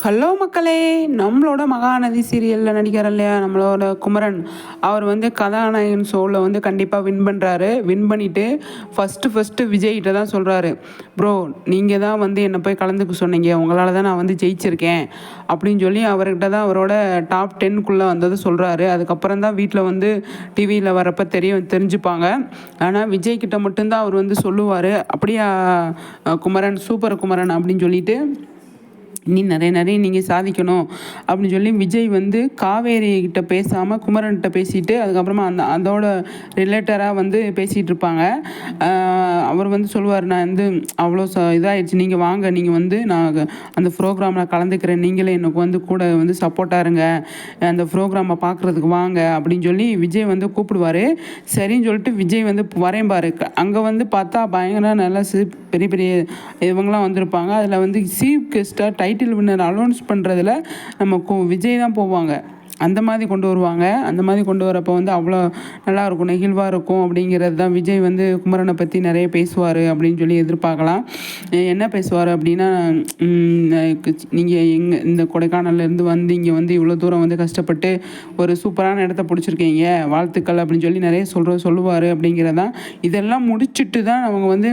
Hello மக்களே, நம்மளோட மகாநதி சீரியலில் நடிக்கிறார் இல்லையா நம்மளோட குமரன், அவர் வந்து கதாநாயகன் ஷோவில் வந்து கண்டிப்பாக வின் பண்ணுறாரு. வின் பண்ணிவிட்டு ஃபஸ்ட்டு விஜய்கிட்ட தான் சொல்கிறாரு, ப்ரோ நீங்கள் தான் வந்து என்னை போய் கலந்துக்க சொன்னீங்க, உங்களால் தான் நான் வந்து ஜெயிச்சிருக்கேன் அப்படின்னு சொல்லி அவர்கிட்ட தான் அவரோட டாப் 10க்குள்ளே வந்தது சொல்கிறாரு. அதுக்கப்புறம் தான் வீட்டில் வந்து டிவியில் வரப்போ தெரிஞ்சுப்பாங்க. ஆனால் விஜய்கிட்ட மட்டும்தான் அவர் வந்து சொல்லுவார், அப்படியா குமரன், சூப்பர் குமரன் அப்படின்னு சொல்லிட்டு நீ நிறைய நீங்கள் சாதிக்கணும் அப்படின்னு சொல்லி விஜய் வந்து காவேரி கிட்ட பேசாமல் குமரன்கிட்ட பேசிட்டு அதுக்கப்புறமா அதோட ரிலேட்டராக வந்து பேசிகிட்டு இருப்பாங்க. அவர் வந்து சொல்லுவார், நான் வந்து அவ்வளோ இதாகிடுச்சு, நீங்கள் வாங்க, நீங்கள் வந்து நான் அந்த ப்ரோக்ராமில் கலந்துக்கிறேன், நீங்களே எனக்கு வந்து கூட வந்து சப்போர்ட்டாக இருங்க, அந்த ப்ரோக்ராமை பார்க்குறதுக்கு வாங்க அப்படின்னு சொல்லி விஜய் வந்து கூப்பிடுவார். சரின்னு சொல்லிட்டு விஜய் வந்து வரையம்பாரு. அங்கே வந்து பார்த்தா பயங்கர நல்லா பெரிய பெரிய இவங்களாம் வந்திருப்பாங்க. அதில் வந்து சீஃப் கெஸ்ட்டாக டைட்டில் வின்னர் அனௌன்ஸ் பண்ணுறதுல நம்ம விஜய் தான் போவாங்க. அந்த மாதிரி கொண்டு வருவாங்க. அந்த மாதிரி கொண்டு வரப்போ வந்து அவ்வளோ நல்லாயிருக்கும், நெகிழ்வாக இருக்கும். அப்படிங்கிறது தான் விஜய் வந்து குமரனை பற்றி நிறைய பேசுவார் அப்படின்னு சொல்லி எதிர்பார்க்கலாம். என்ன பேசுவார் அப்படின்னா, நீங்கள் இந்த கொடைக்கானல்லேருந்து வந்து இங்கே வந்து இவ்வளோ தூரம் வந்து கஷ்டப்பட்டு ஒரு சூப்பரான இடத்த பிடிச்சிருக்கீங்க, வாழ்த்துக்கள் அப்படின்னு சொல்லி நிறைய சொல்லுவார் அப்படிங்கிறதான். இதெல்லாம் முடிச்சுட்டு தான் அவங்க வந்து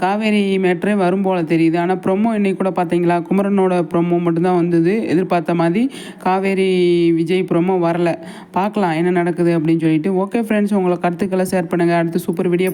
காவேரி மேட்ரே வரும் போல் தெரியுது. ஆனால் ப்ரொமோ இன்னைக்கு கூட பார்த்தீங்களா, குமரனோட ப்ரொமோ மட்டும்தான் வந்தது. எதிர்பார்த்த மாதிரி காவேரி விஜய் ப்ரொமோ வரல. பார்க்கலாம் என்ன நடக்குது அப்படின்னு சொல்லிட்டு. ஓகே ஃப்ரெண்ட்ஸ், உங்களை கருத்துக்களை ஷேர் பண்ணுங்கள். அடுத்து சூப்பர் வீடியோ